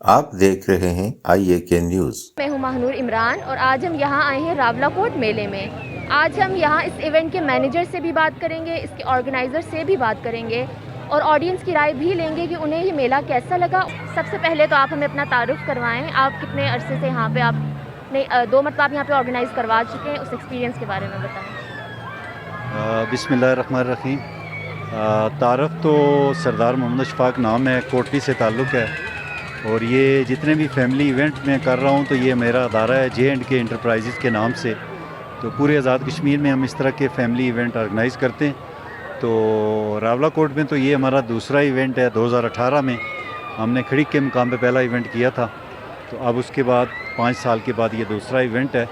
आप देख रहे हैं IAK न्यूज़। मैं हूं महानूर इमरान और आज हम यहां आए हैं रावलाकोट मेले में। आज हम यहां इस इवेंट के मैनेजर से भी बात करेंगे, इसके ऑर्गेनाइज़र से भी बात करेंगे और ऑडियंस की राय भी लेंगे कि उन्हें ये मेला कैसा लगा। सबसे पहले तो आप हमें अपना तारुफ करवाएं। आप कितने अरसे से यहाँ पे आपने 2 मरतबा आप यहाँ पे ऑर्गेनाइज़ करवा चुके हैं, उस एक्सपीरियंस के बारे में बताएं। बिस्मिल्लाहिर्रहमानिर्रहीम। तारफ़ तो सरदार मोहम्मद अशफाक नाम है, कोटली से ताल्लुक़ है और ये जितने भी फैमिली इवेंट मैं कर रहा हूँ तो ये मेरा अदारा है J&K इंटरप्राइजेज़ के नाम से। तो पूरे आज़ाद कश्मीर में हम इस तरह के फैमिली इवेंट ऑर्गेनाइज़ करते हैं। तो रावलाकोट में तो ये हमारा दूसरा इवेंट है। 2018 में हमने खड़ीक के मुकाम पे पहला इवेंट किया था, तो अब उसके बाद 5 साल के बाद ये दूसरा इवेंट है।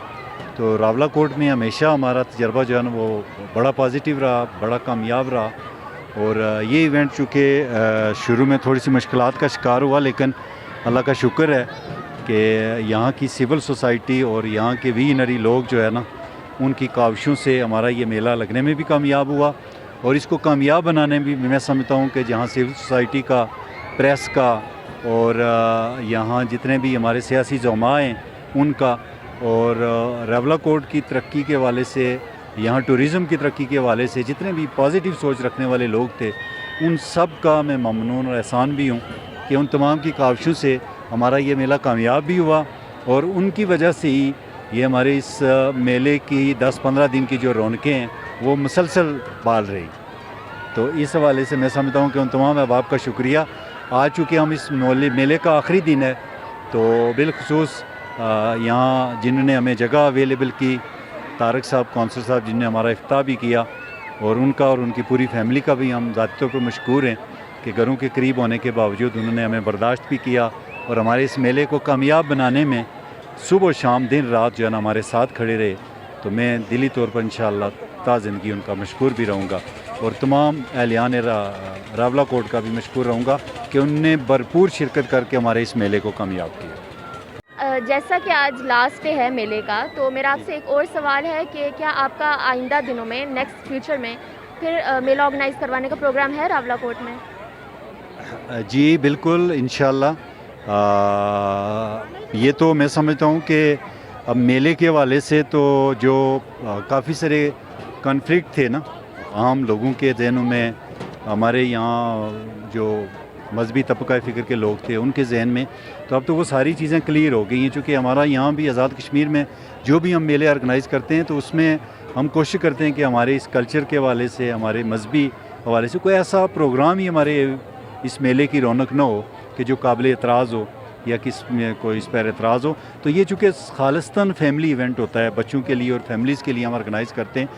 तो रावलाकोट में हमेशा हमारा तजर्बा जो है ना वो बड़ा पॉजिटिव रहा, बड़ा कामयाब रहा। और ये इवेंट चूँकि शुरू में थोड़ी सी मुश्किलात का शिकार हुआ, लेकिन अल्लाह का शुक्र है कि यहाँ की सिविल सोसाइटी और यहाँ के विजनरी लोग जो है ना, उनकी काविशों से हमारा ये मेला लगने में भी कामयाब हुआ। और इसको कामयाब बनाने में भी मैं समझता हूँ कि जहाँ सिविल सोसाइटी का, प्रेस का और यहाँ जितने भी हमारे सियासी ज़ुमा हैं उनका, और रावलाकोट की तरक्की के हवाले से, यहाँ टूरिज़म की तरक्की के हवाले से जितने भी पॉजिटिव सोच रखने वाले लोग थे, उन सब का मैं ममनून और एहसान भी हूँ कि उन तमाम की काविशों से हमारा ये मेला कामयाब भी हुआ। और उनकी वजह से ही ये हमारे इस मेले की 10-15 दिन की जो रौनकें हैं वो मुसलसल बाल रही। तो इस हवाले से मैं समझता हूँ कि उन तमाम अहबाब का शुक्रिया। आज चूँकि हम इस मेले का आखिरी दिन है, तो बिलखसूस यहाँ जिन्होंने हमें जगह अवेलेबल की, तारक साहब, कौंसल साहब, जिनने हमारा इफ्ताह भी किया, और उनका और उनकी पूरी फैमिली का भी हम ज़ाती तौर पर मशकूर हैं कि घरों के करीब होने के बावजूद उन्होंने हमें बर्दाश्त भी किया और हमारे इस मेले को कामयाब बनाने में सुबह शाम दिन रात जो है ना हमारे साथ खड़े रहे। तो मैं दिली तौर पर इंशाअल्लाह ता ज़िंदगी उनका मशकूर भी रहूँगा और तमाम अहलियान रावलाकोट का भी मशकूर रहूँगा कि उनने भरपूर शिरकत करके हमारे इस मेले को कामयाब किया। जैसा कि आज लास्ट डे है मेले का, तो मेरा आपसे एक और सवाल है कि क्या आपका आइंदा दिनों में, नेक्स्ट फ्यूचर में फिर मेला ऑर्गेनाइज़ करवाने का प्रोग्राम है रावलाकोट में? जी बिल्कुल, इंशाअल्लाह। ये तो मैं समझता हूँ कि अब मेले के हवाले से तो जो काफ़ी सारे कॉन्फ्लिक्ट थे ना आम लोगों के जहनों में, हमारे यहाँ जो मजहबी तबका फ़िक्र के लोग थे उनके जहन में, तो अब तो वो सारी चीज़ें क्लियर हो गई हैं। चूँकि हमारा यहाँ भी आज़ाद कश्मीर में जो भी हम मेले ऑर्गेनाइज़ करते हैं तो उसमें हम कोशिश करते हैं कि हमारे इस कल्चर के हवाले से, हमारे मजहबी हवाले से कोई ऐसा प्रोग्राम ही हमारे इस मेले की रौनक ना हो कि जो काबिल एतराज़ हो या किस में कोई इस पर एतराज़ हो। तो ये चूँकि खालिस्तान फैमिली इवेंट होता है, बच्चों के लिए और फैमिलीज़ के लिए हम ऑर्गेनाइज़ करते हैं,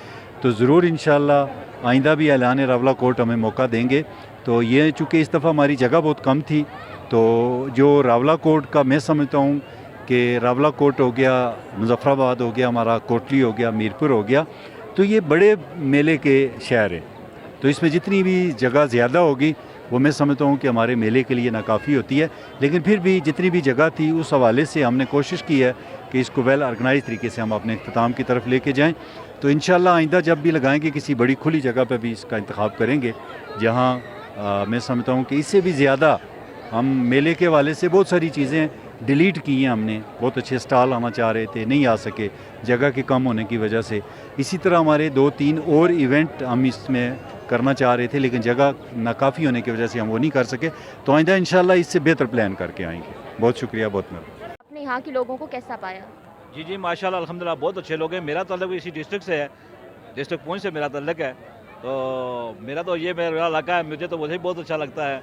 तो ज़रूर इंशाअल्लाह आइंदा भी ऐलान रावलाकोट हमें मौका देंगे। तो ये चूँकि इस दफ़ा हमारी जगह बहुत कम थी, तो जो रावलाकोट का मैं समझता हूँ कि रावलाकोट हो गया, मुज़फ़्फ़राबाद हो गया, हमारा कोटली हो गया, मीरपुर हो गया, तो ये बड़े मेले के शहर हैं। तो इसमें जितनी भी जगह ज़्यादा होगी वो मैं समझता हूँ कि हमारे मेले के लिए नाकाफ़ी होती है। लेकिन फिर भी जितनी भी जगह थी उस हवाले से हमने कोशिश की है कि इसको वेल ऑर्गेनाइज तरीके से हम अपने इख्तिताम की तरफ लेके जाएं। तो इंशाअल्लाह आइंदा जब भी लगाएंगे किसी बड़ी खुली जगह पर भी इसका इंतखाब करेंगे, जहाँ मैं समझता हूँ कि इससे भी ज़्यादा हम मेले के हवाले से बहुत सारी चीज़ें डिलीट की हैं हमने। बहुत अच्छे स्टॉल आना चाह रहे थे, नहीं आ सके जगह के कम होने की वजह से। इसी तरह हमारे 2-3 और इवेंट हम इसमें करना चाह रहे थे, लेकिन जगह नाकाफ़ी होने की वजह से हम वो नहीं कर सके। तो आइंदा इंशाअल्लाह इससे बेहतर प्लान करके आएंगे। बहुत शुक्रिया, बहुत मेहरबानी। आपने यहाँ के लोगों को कैसा पाया? जी माशाल्लाह अल्हम्दुलिल्लाह बहुत अच्छे लोग हैं। मेरा ताल्लुक इसी डिस्ट्रिक्ट से है, डिस्ट्रिक्ट पुंछ से मेरा ताल्लुक है। तो मेरा इलाका है, मुझे तो वैसे ही बहुत अच्छा लगता है।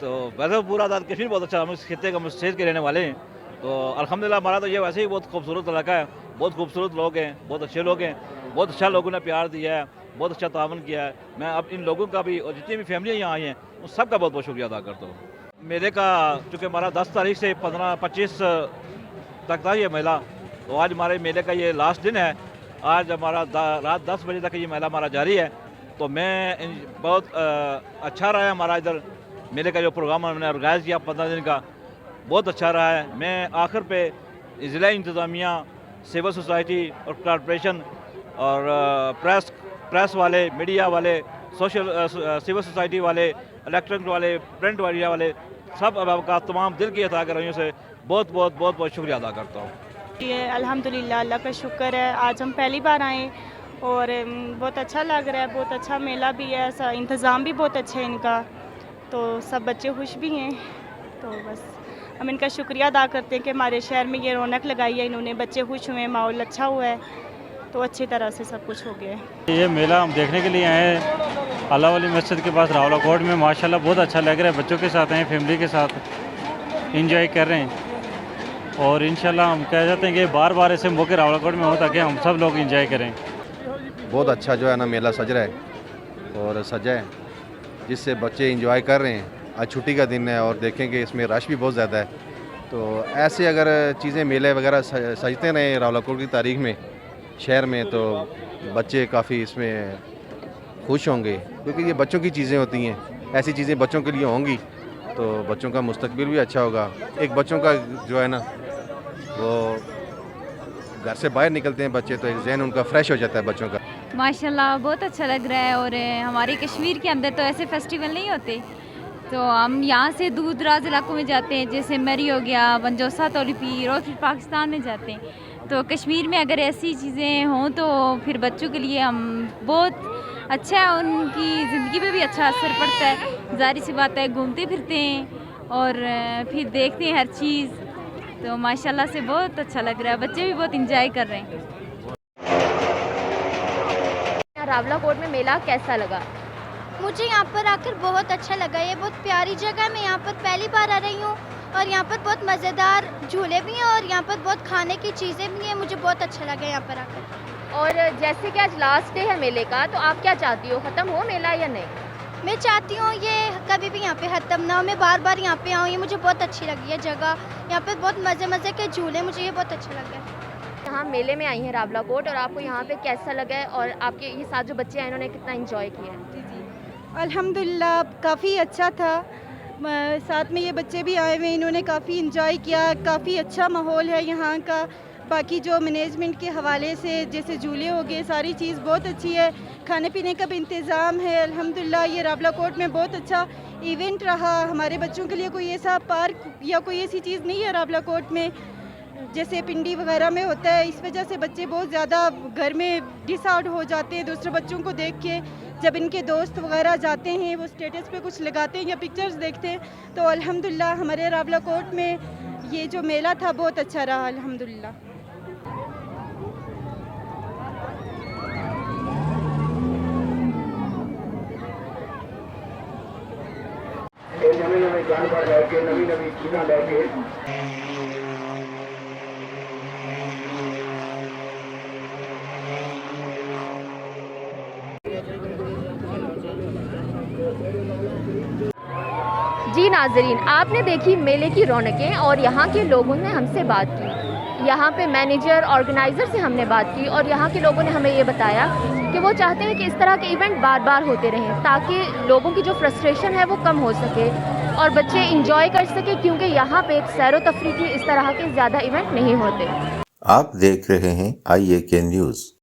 तो वैसे पूरा आज़ाद कश्मीर बहुत अच्छा, हम इस खित्ते का स्टेट के रहने वाले हैं। तो अल्हम्दुलिल्लाह हमारा तो ये वैसे ही बहुत खूबसूरत इलाका है, बहुत खूबसूरत लोग हैं, बहुत अच्छे लोग हैं, बहुत अच्छा लोगों ने प्यार दिया है, बहुत अच्छा तावन किया है। मैं अब इन लोगों का भी और जितनी भी फैमिलियाँ यहाँ आई हैं उन सब का बहुत बहुत शुक्रिया अदा करता हूँ। मेले का चूँकि हमारा 10 तारीख से 15-25 तक था ये मेला, तो आज हमारे मेले का ये लास्ट दिन है। आज हमारा रात 10 बजे तक ये मेला हमारा जारी है। तो मैं बहुत अच्छा रहा है हमारा इधर मेले का जो प्रोग्राम हमने ऑर्गेनाइज़ किया 15 दिन का, बहुत अच्छा रहा है। मैं आखिर पे ज़िला इंतज़ामिया, सिविल सोसाइटी और कॉर्पोरेशन और प्रेस वाले, मीडिया वाले, सिविल सोसाइटी वाले, इलेक्ट्रॉनिक वाले, प्रिंट मीडिया वाले, सब अहबाब तमाम दिल की अता कर से बहुत बहुत बहुत बहुत शुक्रिया अदा करता हूँ। ये अल्हम्दुलिल्लाह अल्लाह का शुक्र है, आज हम पहली बार आए और बहुत अच्छा लग रहा है, बहुत अच्छा मेला भी है, इंतज़ाम भी बहुत अच्छा है इनका, तो सब बच्चे खुश भी हैं। तो बस हम इनका शुक्रिया अदा करते हैं कि हमारे शहर में ये रौनक लगाई है इन्होंने, बच्चे खुश हुए हैं, माहौल अच्छा हुआ है, तो अच्छी तरह से सब कुछ हो गया है। ये मेला हम देखने के लिए आए हैं अल्लाह वाली मस्जिद के पास रावला कोट में। माशाल्लाह बहुत अच्छा लग रहा है, बच्चों के साथ आए, फैमिली के साथ इंजॉय कर रहे हैं और इंशाल्लाह हम कह जाते हैं कि बार बार ऐसे मौके रावला कोट में हो ताकि हम सब लोग इंजॉय करें। बहुत अच्छा जो है ना मेला सज रहा है और सजा है, जिससे बच्चे इंजॉय कर रहे हैं। आज छुट्टी का दिन है और देखें कि इसमें रश भी बहुत ज़्यादा है, तो ऐसे अगर चीज़ें मेले वगैरह सजते रहें रावलाकोट की तारीख में शहर में, तो बच्चे काफ़ी इसमें खुश होंगे, क्योंकि ये बच्चों की चीज़ें होती हैं। ऐसी चीज़ें बच्चों के लिए होंगी तो बच्चों का मुस्तकबिल भी अच्छा होगा। एक बच्चों का जो है ना वो घर से बाहर निकलते हैं बच्चे तो एक जहन उनका फ्रेश हो जाता है बच्चों का। माशाल्लाह बहुत अच्छा लग रहा है। और हमारे कश्मीर के अंदर तो ऐसे फेस्टिवल नहीं होते, तो हम यहाँ से दूर दराज इलाकों में जाते हैं, जैसे मरी हो गया, बंजोसा तोलिपी, और फिर पाकिस्तान में जाते हैं। तो कश्मीर में अगर ऐसी चीज़ें हों तो फिर बच्चों के लिए हम बहुत अच्छा है, उनकी ज़िंदगी पे भी अच्छा असर पड़ता है। ज़ाहिर सी बात है, घूमते फिरते हैं और फिर देखते हैं हर चीज़, तो माशाल्लाह से बहुत अच्छा लग रहा है, बच्चे भी बहुत इंजॉय कर रहे हैं। रावला कोट में मेला कैसा लगा? मुझे यहाँ पर आकर बहुत अच्छा लगा, ये बहुत प्यारी जगह है। मैं यहाँ पर पहली बार आ रही हूँ और यहाँ पर बहुत मज़ेदार झूले भी हैं और यहाँ पर बहुत खाने की चीज़ें भी हैं। मुझे बहुत अच्छा लगा यहाँ पर आकर। और जैसे कि आज लास्ट डे है मेले का, तो आप क्या चाहती हो, ख़त्म हो मेला या नहीं? मैं चाहती हूँ ये कभी भी यहाँ पे ख़त्म ना हो, मैं बार बार यहाँ पे आऊँ। ये मुझे बहुत अच्छी लगी है जगह, यहाँ पे बहुत मज़े के झूले, मुझे ये बहुत अच्छा लगा है। यहाँ मेले में आई हैं रावला कोट, और आपको यहाँ पे कैसा लगा है, और आपके ये साथ जो बच्चे हैं इन्होंने कितना एंजॉय किया है? अल्हम्दुलिल्लाह काफ़ी अच्छा था, साथ में ये बच्चे भी आए हुए, इन्होंने काफ़ी इंजॉय किया, काफ़ी अच्छा माहौल है यहाँ का। बाकी जो मैनेजमेंट के हवाले से जैसे झूले हो गए, सारी चीज़ बहुत अच्छी है, खाने पीने का भी इंतज़ाम है। अल्हम्दुलिल्लाह ये रावला कोट में बहुत अच्छा इवेंट रहा। हमारे बच्चों के लिए कोई ऐसा पार्क या कोई ऐसी चीज़ नहीं है रावला कोट में जैसे पिंडी वगैरह में होता है। इस वजह से बच्चे बहुत ज़्यादा घर में डिस आउट हो जाते हैं दूसरे बच्चों को देख के। जब इनके दोस्त वगैरह जाते हैं, वो स्टेटस पे कुछ लगाते हैं या पिक्चर्स देखते हैं, तो अल्हम्दुलिल्लाह हमारे रावला कोट में ये जो मेला था बहुत अच्छा रहा अल्हम्दुलिल्लाह। जी नाजरीन, आपने देखी मेले की रौनकें और यहाँ के लोगों ने हमसे बात की। यहाँ पे मैनेजर, ऑर्गेनाइज़र से हमने बात की और यहाँ के लोगों ने हमें ये बताया कि वो चाहते हैं कि इस तरह के इवेंट बार बार होते रहें, ताकि लोगों की जो फ्रस्ट्रेशन है वो कम हो सके और बच्चे इंजॉय कर सके, क्योंकि यहाँ पे एक सैर व तफरी की इस तरह के ज़्यादा इवेंट नहीं होते। आप देख रहे हैं IAK न्यूज़।